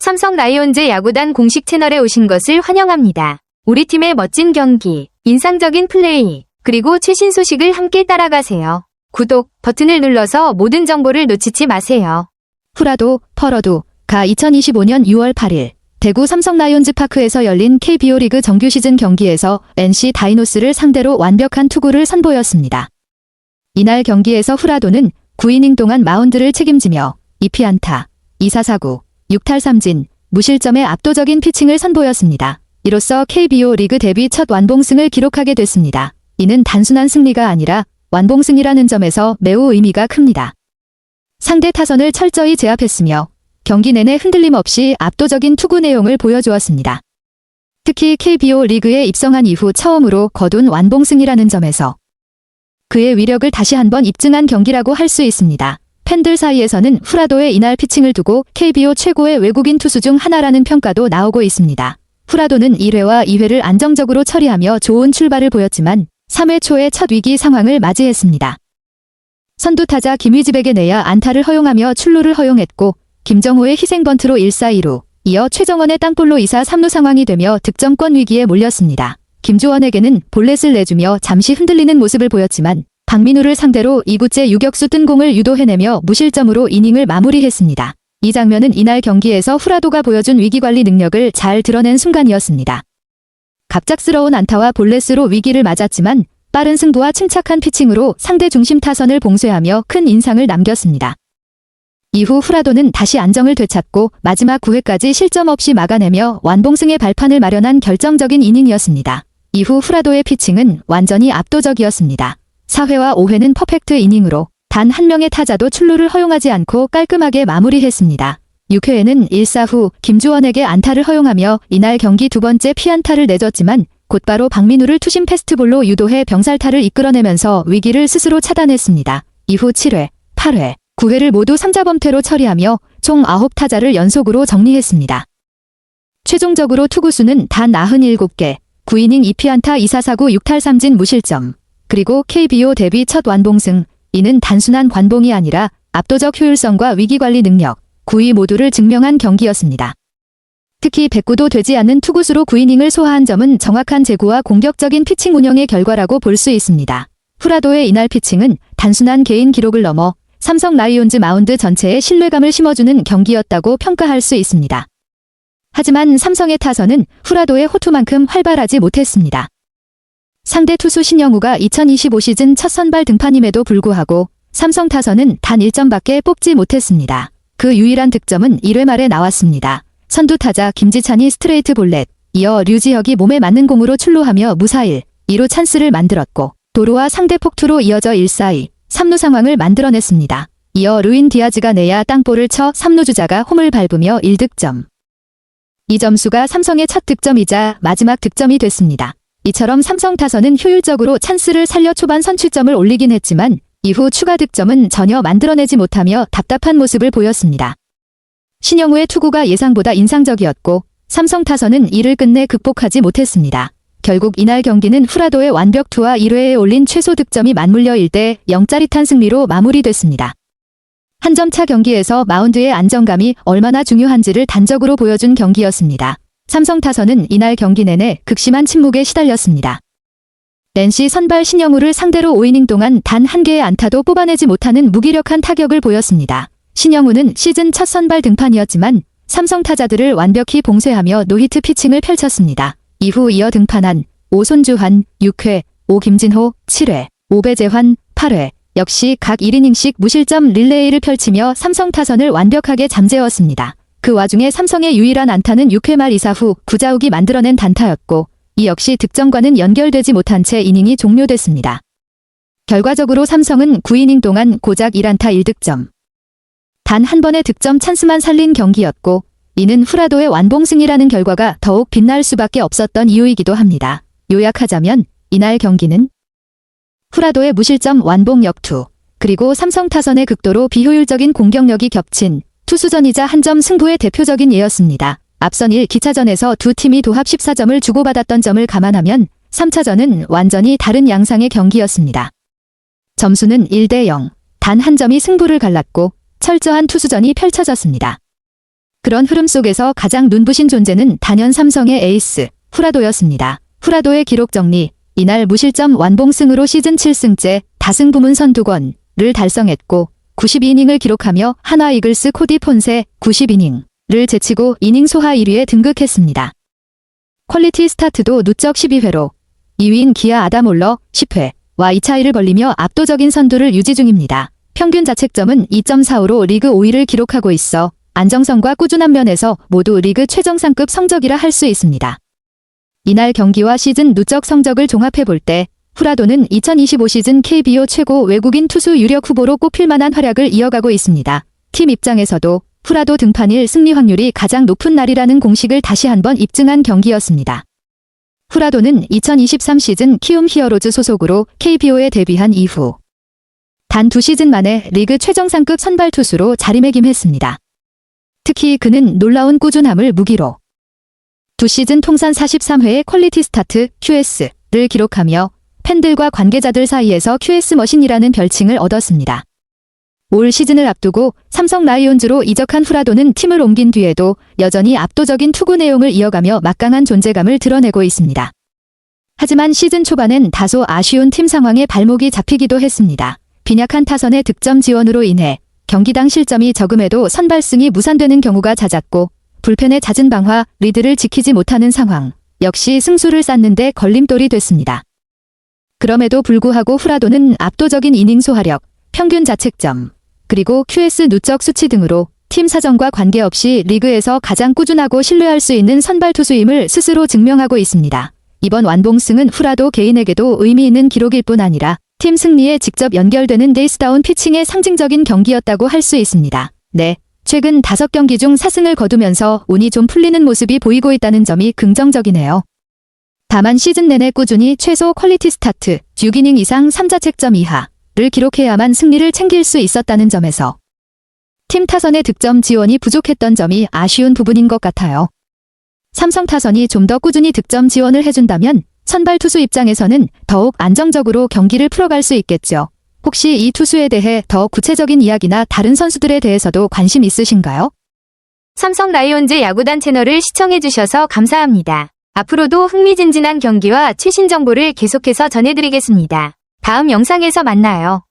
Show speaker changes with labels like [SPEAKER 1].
[SPEAKER 1] 삼성 라이온즈 야구단 공식 채널에 오신 것을 환영합니다. 우리 팀의 멋진 경기, 인상적인 플레이, 그리고 최신 소식을 함께 따라가세요. 구독 버튼을 눌러서 모든 정보를 놓치지 마세요.
[SPEAKER 2] 후라도, 퍼러도가 2025년 6월 8일 대구 삼성 라이온즈 파크에서 열린 KBO 리그 정규 시즌 경기에서 NC 다이노스를 상대로 완벽한 투구를 선보였습니다. 이날 경기에서 후라도는 9이닝 동안 마운드를 책임지며 2피안타, 2사사구, 6탈삼진, 무실점의 압도적인 피칭을 선보였습니다. 이로써 KBO 리그 데뷔 첫 완봉승을 기록하게 됐습니다. 이는 단순한 승리가 아니라 완봉승이라는 점에서 매우 의미가 큽니다. 상대 타선을 철저히 제압했으며 경기 내내 흔들림 없이 압도적인 투구 내용을 보여주었습니다. 특히 KBO 리그에 입성한 이후 처음으로 거둔 완봉승이라는 점에서 그의 위력을 다시 한번 입증한 경기라고 할 수 있습니다. 팬들 사이에서는 후라도의 이날 피칭을 두고 KBO 최고의 외국인 투수 중 하나라는 평가도 나오고 있습니다. 후라도는 1회와 2회를 안정적으로 처리하며 좋은 출발을 보였지만 3회 초에 첫 위기 상황을 맞이했습니다. 선두타자 김휘지백의 내야 안타를 허용하며 출루를 허용했고 김정호의 희생번트로 1사2루, 이어 최정원의 땅볼로 2사 3루 상황이 되며 득점권 위기에 몰렸습니다. 김주원에게는 볼넷을 내주며 잠시 흔들리는 모습을 보였지만 박민우를 상대로 2구째 유격수 뜬 공을 유도해내며 무실점으로 이닝을 마무리했습니다. 이 장면은 이날 경기에서 후라도가 보여준 위기관리 능력을 잘 드러낸 순간이었습니다. 갑작스러운 안타와 볼넷으로 위기를 맞았지만 빠른 승부와 침착한 피칭으로 상대 중심 타선을 봉쇄하며 큰 인상을 남겼습니다. 이후 후라도는 다시 안정을 되찾고 마지막 9회까지 실점 없이 막아내며 완봉승의 발판을 마련한 결정적인 이닝이었습니다. 이후 후라도의 피칭은 완전히 압도적이었습니다. 4회와 5회는 퍼펙트 이닝으로 단 한 명의 타자도 출루를 허용하지 않고 깔끔하게 마무리했습니다. 6회에는 1사 후 김주원에게 안타를 허용하며 이날 경기 두 번째 피안타를 내줬지만 곧바로 박민우를 투심 패스트볼로 유도해 병살타를 이끌어내면서 위기를 스스로 차단했습니다. 이후 7회, 8회, 9회를 모두 3자범퇴로 처리하며 총 9타자를 연속으로 정리했습니다. 최종적으로 투구수는 단 97개, 9이닝 2피안타 2사사구 6탈삼진 무실점, 그리고 KBO 데뷔 첫 완봉승, 이는 단순한 관봉이 아니라 압도적 효율성과 위기관리 능력, 9위 모두를 증명한 경기였습니다. 특히 109도 되지 않는 투구수로 9이닝을 소화한 점은 정확한 제구와 공격적인 피칭 운영의 결과라고 볼 수 있습니다. 후라도의 이날 피칭은 단순한 개인 기록을 넘어 삼성 라이온즈 마운드 전체에 신뢰감을 심어주는 경기였다고 평가할 수 있습니다. 하지만 삼성의 타선은 후라도의 호투만큼 활발하지 못했습니다. 상대 투수 신영우가 2025 시즌 첫 선발 등판임에도 불구하고 삼성 타선은 단 1점밖에 뽑지 못했습니다. 그 유일한 득점은 1회 말에 나왔습니다. 선두타자 김지찬이 스트레이트 볼넷, 이어 류지혁이 몸에 맞는 공으로 출루하며 무사일, 2루 찬스를 만들었고 도루와 상대 폭투로 이어져 1사2, 3루 상황을 만들어냈습니다. 이어 루인 디아즈가 내야 땅볼을 쳐 3루 주자가 홈을 밟으며 1득점. 이 점수가 삼성의 첫 득점이자 마지막 득점이 됐습니다. 이처럼 삼성 타선은 효율적으로 찬스를 살려 초반 선취점을 올리긴 했지만 이후 추가 득점은 전혀 만들어내지 못하며 답답한 모습을 보였습니다. 신영우의 투구가 예상보다 인상적이었고 삼성 타선은 이를 끝내 극복하지 못했습니다. 결국 이날 경기는 후라도의 완벽투와 1회에 올린 최소 득점이 맞물려 1대0 짜릿한 승리로 마무리됐습니다. 한 점차 경기에서 마운드의 안정감이 얼마나 중요한지를 단적으로 보여준 경기였습니다. 삼성 타선은 이날 경기 내내 극심한 침묵에 시달렸습니다. NC 선발 신영우를 상대로 5이닝 동안 단 한 개의 안타도 뽑아내지 못하는 무기력한 타격을 보였습니다. 신영우는 시즌 첫 선발 등판이었지만 삼성 타자들을 완벽히 봉쇄하며 노히트 피칭을 펼쳤습니다. 이후 이어 등판한 오손주환, 6회, 오김진호, 7회, 오배재환, 8회, 역시 각 1이닝씩 무실점 릴레이를 펼치며 삼성 타선을 완벽하게 잠재웠습니다. 그 와중에 삼성의 유일한 안타는 6회 말 2사 후 구자욱이 만들어낸 단타였고 이 역시 득점과는 연결되지 못한 채 이닝이 종료됐습니다. 결과적으로 삼성은 9이닝 동안 고작 1안타 1득점. 단 한 번의 득점 찬스만 살린 경기였고 이는 후라도의 완봉승이라는 결과가 더욱 빛날 수밖에 없었던 이유이기도 합니다. 요약하자면 이날 경기는 후라도의 무실점 완봉 역투, 그리고 삼성 타선의 극도로 비효율적인 공격력이 겹친 투수전이자 한 점 승부의 대표적인 예였습니다. 앞선 1기차전에서 두 팀이 도합 14점을 주고받았던 점을 감안하면 3차전은 완전히 다른 양상의 경기였습니다. 점수는 1대0, 단 한 점이 승부를 갈랐고 철저한 투수전이 펼쳐졌습니다. 그런 흐름 속에서 가장 눈부신 존재는 단연 삼성의 에이스, 후라도였습니다. 후라도의 기록 정리, 이날 무실점 완봉승으로 시즌 7승째 다승 부문 선두권을 달성했고 92이닝을 기록하며 한화 이글스 코디 폰세 90이닝을 제치고 이닝 소화 1위에 등극했습니다. 퀄리티 스타트도 누적 12회로 2위인 기아 아담 올러 10회와 2차이를 벌리며 압도적인 선두를 유지 중입니다. 평균 자책점은 2.45로 리그 5위를 기록하고 있어 안정성과 꾸준한 면에서 모두 리그 최정상급 성적이라 할 수 있습니다. 이날 경기와 시즌 누적 성적을 종합해 볼 때 후라도는 2025 시즌 KBO 최고 외국인 투수 유력 후보로 꼽힐 만한 활약을 이어가고 있습니다. 팀 입장에서도 후라도 등판일 승리 확률이 가장 높은 날이라는 공식을 다시 한번 입증한 경기였습니다. 후라도는 2023 시즌 키움 히어로즈 소속으로 KBO에 데뷔한 이후 단 2시즌 만에 리그 최정상급 선발 투수로 자리매김했습니다. 특히 그는 놀라운 꾸준함을 무기로 2시즌 통산 43회의 퀄리티 스타트 QS를 기록하며 팬들과 관계자들 사이에서 QS 머신이라는 별칭을 얻었습니다. 올 시즌을 앞두고 삼성 라이온즈로 이적한 후라도는 팀을 옮긴 뒤에도 여전히 압도적인 투구 내용을 이어가며 막강한 존재감을 드러내고 있습니다. 하지만 시즌 초반엔 다소 아쉬운 팀 상황에 발목이 잡히기도 했습니다. 빈약한 타선의 득점 지원으로 인해 경기당 실점이 적음에도 선발승이 무산되는 경우가 잦았고 불펜의 잦은 방화, 리드를 지키지 못하는 상황 역시 승수를 쌓는 데 걸림돌이 됐습니다. 그럼에도 불구하고 후라도는 압도적인 이닝 소화력, 평균 자책점, 그리고 QS 누적 수치 등으로 팀 사정과 관계없이 리그에서 가장 꾸준하고 신뢰할 수 있는 선발 투수임을 스스로 증명하고 있습니다. 이번 완봉승은 후라도 개인에게도 의미 있는 기록일 뿐 아니라 팀 승리에 직접 연결되는 데이스다운 피칭의 상징적인 경기였다고 할 수 있습니다. 네, 최근 5경기 중 4승을 거두면서 운이 좀 풀리는 모습이 보이고 있다는 점이 긍정적이네요. 다만 시즌 내내 꾸준히 최소 퀄리티 스타트 6이닝 이상 3자책점 이하를 기록해야만 승리를 챙길 수 있었다는 점에서 팀 타선의 득점 지원이 부족했던 점이 아쉬운 부분인 것 같아요. 삼성 타선이 좀 더 꾸준히 득점 지원을 해준다면 선발 투수 입장에서는 더욱 안정적으로 경기를 풀어갈 수 있겠죠. 혹시 이 투수에 대해 더 구체적인 이야기나 다른 선수들에 대해서도 관심 있으신가요?
[SPEAKER 1] 삼성 라이온즈 야구단 채널을 시청해주셔서 감사합니다. 앞으로도 흥미진진한 경기와 최신 정보를 계속해서 전해드리겠습니다. 다음 영상에서 만나요.